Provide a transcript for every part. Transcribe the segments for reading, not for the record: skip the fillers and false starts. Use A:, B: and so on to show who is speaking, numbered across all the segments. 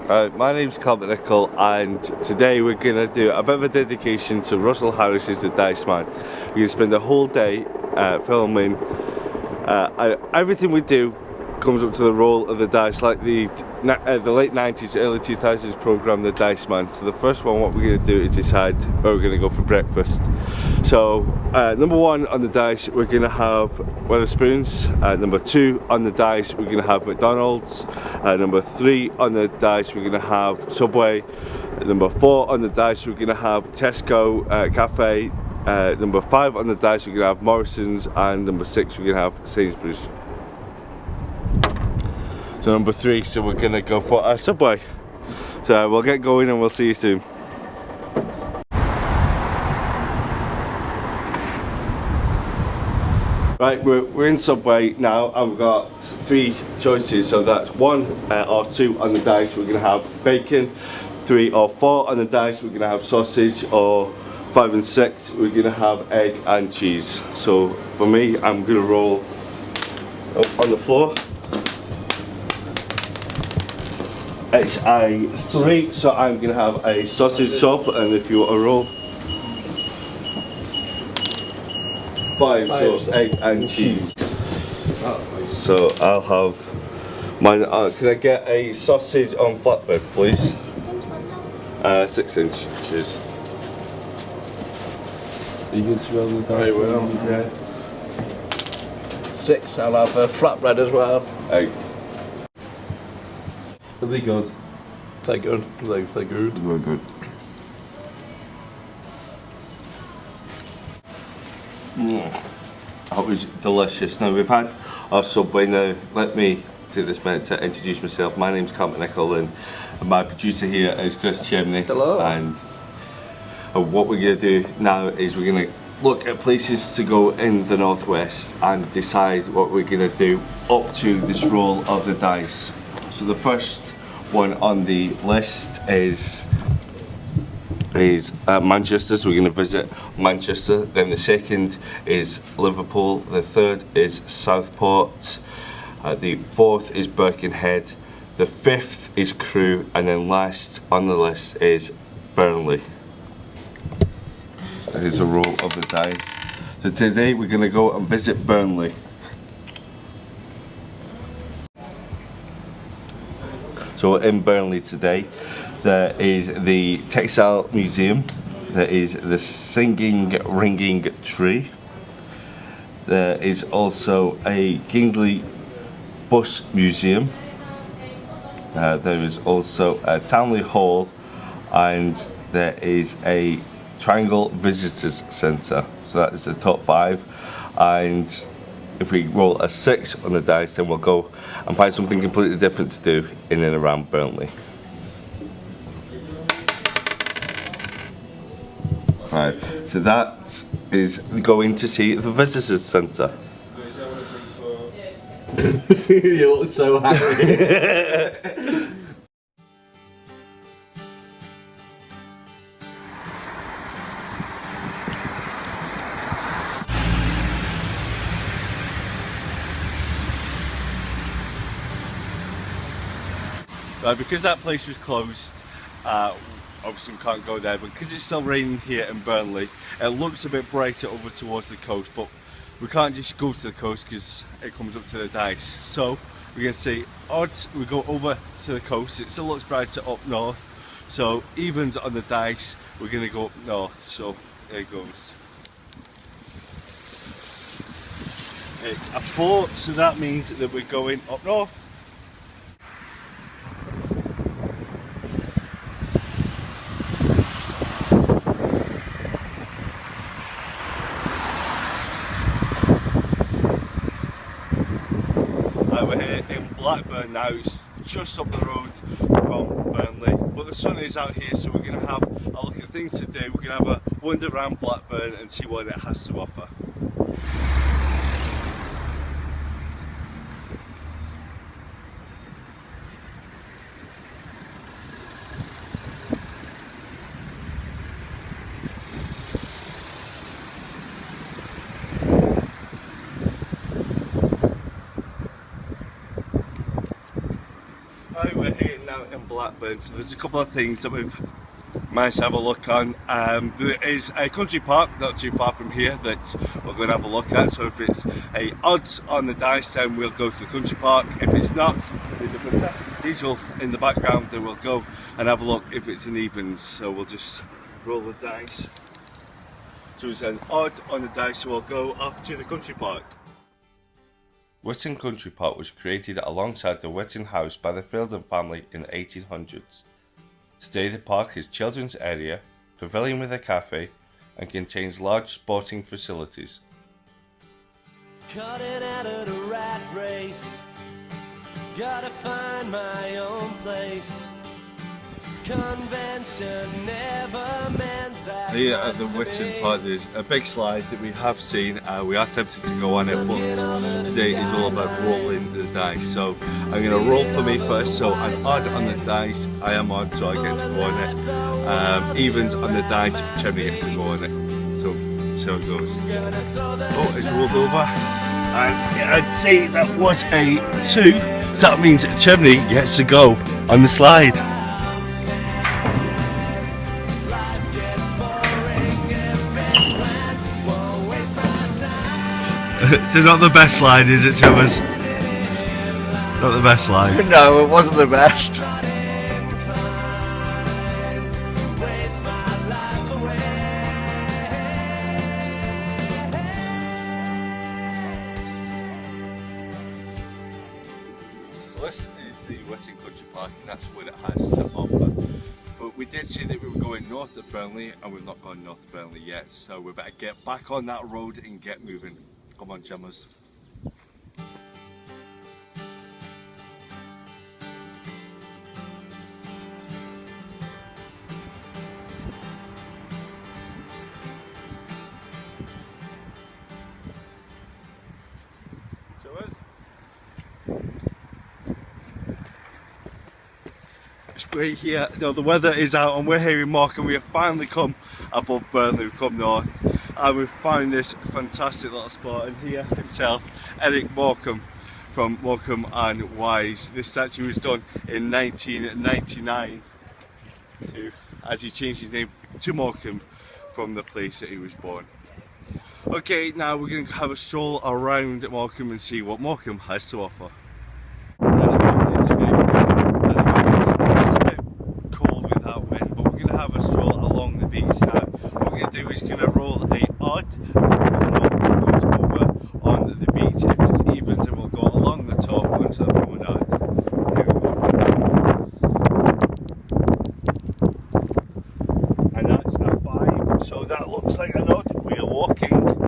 A: My name's Calum McNicol, and today we're going to do a bit of a dedication to Russel Harris as the Diceman. We're going to spend the whole day filming. Everything we do comes up to the role of the dice, like the late 90s, early 2000s program, The Diceman. So the first one, what we're going to do is decide where we're going to go for breakfast. So number one on the dice, we're going to have Wetherspoons. Number two on the dice, we're going to have McDonald's. Number three on the dice, we're going to have Subway. Number four on the dice, we're going to have Tesco Cafe. Number five on the dice, we're going to have Morrison's. And number six, we're going to have Sainsbury's. So number three, so we're going to go for a Subway. So we'll get going and we'll see you soon. Right, we're in Subway now, and we've got three choices. So that's one or two on the dice, we're going to have bacon. 3 or 4 on the dice, we're going to have sausage. Or 5 and 6, we're going to have egg and cheese. So for me, I'm going to roll up on the floor. It's a 3, so I'm going to have a sausage sub, and if you want a roll, 5, so egg and cheese. So I'll have mine. Can I get a sausage on flatbread, please? 6 inch, cheers. Are you going to roll the dice?
B: I will.
A: Bread?
B: 6, I'll have a flatbread as well.
A: Egg. Are they good?
B: They're good. They're good.
A: They're good. That was delicious. Now we've had our Subway. Now let me take this minute to introduce myself. My name's Calum McNicol, and my producer here is Chemney.
B: Hello.
A: And what we're going to do now is we're going to look at places to go in the northwest and decide what we're going to do up to this roll of the dice. So the first one on the list is Manchester, so we're going to visit Manchester. Then the second is Liverpool, the third is Southport, the fourth is Birkenhead, the fifth is Crewe, and then last on the list is Burnley. Here's a roll of the dice. So today we're going to go and visit Burnley. So in Burnley today, there is the Textile Museum, there is the Singing Ringing Tree, there is also a Kingsley Bus Museum, there is also a Townley Hall, and there is a Triangle Visitors Centre. So that is the top 5, and if we roll a 6 on the dice, then we'll go and find something completely different to do in and around Burnley. Right, so that is going to see the Visitors Centre.
B: You look so happy.
A: Because that place was closed, obviously we can't go there, but because it's still raining here in Burnley, it looks a bit brighter over towards the coast, but we can't just go to the coast because it comes up to the dice. So we're going to say odds, we go over to the coast. It still looks brighter up north, so evens on the dice, we're going to go up north. So there it goes. It's a 4, so that means that we're going up north. We're here in Blackburn now. It's just up the road from Burnley, but the sun is out here, so we're going to have a look at things to do. We're going to have a wander around Blackburn and see what it has to offer. We're here now in Blackburn, so there's a couple of things that we've managed to have a look on. There is a country park not too far from here that we're going to have a look at, so if it's a odds on the dice then we'll go to the country park. If it's not, there's a fantastic cathedral in the background that we'll go and have a look if it's an evens, so we'll just roll the dice. So it's an odd on the dice, so we'll go off to the country park. Witton Country Park was created alongside the Witton House by the Fielden family in the 1800s. Today the park is children's area, pavilion with a cafe, and contains large sporting facilities.
C: Cutting out of the rat race, gotta find my own place. Convention never meant that.
A: Here at the Witton Park there's a big slide that we have seen, we are tempted to go on it, but today is all about rolling the dice. So I'm going to roll for me first, so an odd on the dice, I am odd so I get to go on it. Evens on the dice, Chemney gets to go on it. So it goes. Oh, it's rolled over. And I'd say that was a 2, so that means Chemney gets to go on the slide. It's not the best slide, is it, Chubbers? Not the best slide.
B: No, it wasn't the best.
A: This is the Witton Country Park, and that's what it has to offer. But we did say that we were going north of Burnley, and we've not gone north of Burnley yet, so we better get back on that road and get moving. Come on, Gemmas. It's great here. No, the weather is out and we're here in Morecambe. We have finally come above Burnley, we've come north. And we've found this fantastic little spot, and here himself, Eric Morecambe from Morecambe and Wise. This statue was done in 1999 as he changed his name to Morecambe from the place that he was born. Okay, now we're going to have a stroll around Morecambe and see what Morecambe has to offer. It's a bit cold with that wind, but we're going to have a stroll along the beach now. What we're going to do is going to roll a odd. If it goes over on the beach. If it's evens, then we'll go along the top onto the promenade. Here we go. And that's a 5, so that looks like an odd. We're walking on the beach.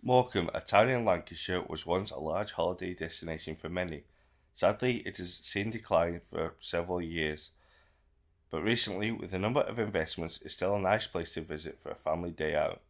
A: Morecambe, a town in Lancashire, was once a large holiday destination for many. Sadly, it has seen decline for several years. But recently, with a number of investments, it's still a nice place to visit for a family day out.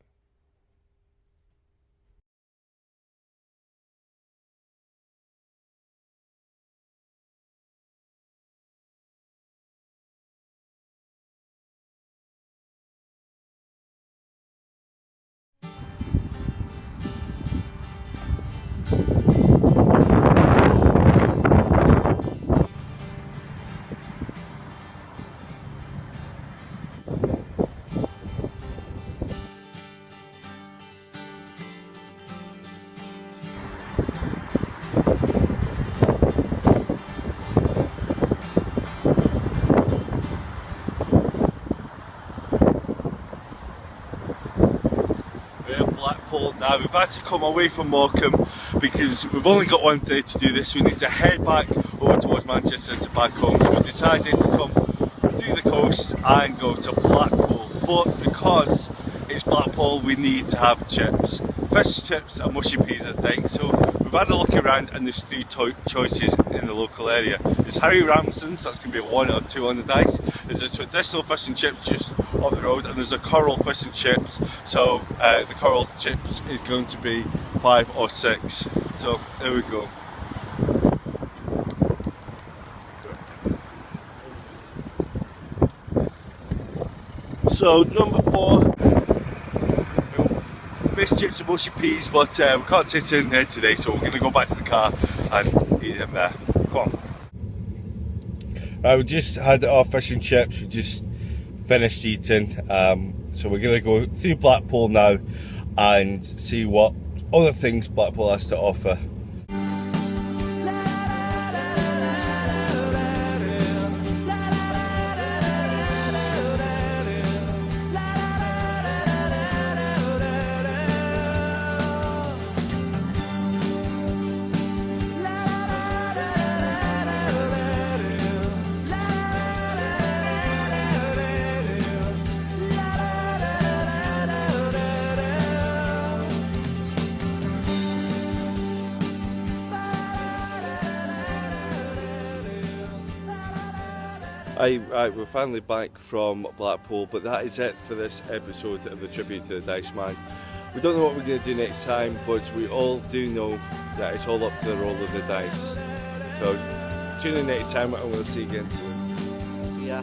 A: Now we've had to come away from Morecambe because we've only got one day to do this. We need to head back over towards Manchester to back home. So we decided to come through the coast and go to Blackpool. But because it's Blackpool, we need to have chips. Fish chips and mushy peas, I think. So we've had a look around and there's 3 choices in the local area. There's Harry Ramsden's, that's going to be a 1 or 2 on the dice. There's a traditional fish and chips just up the road, and there's a coral fish and chips. So the coral chips is going to be 5 or 6. So there we go. So number 4, fish chips and mushy peas, but we can't sit in there today, so we're going to go back to the car and eat them there. Come on. Right, we just had our fish and chips. We just finished eating. So we're going to go through Blackpool now and see what other things Blackpool has to offer. Right, we're finally back from Blackpool, but that is it for this episode of the Tribute to the Diceman. We don't know what we're going to do next time, but we all do know that it's all up to the roll of the dice. So tune in next time and we'll see you again soon.
B: See ya.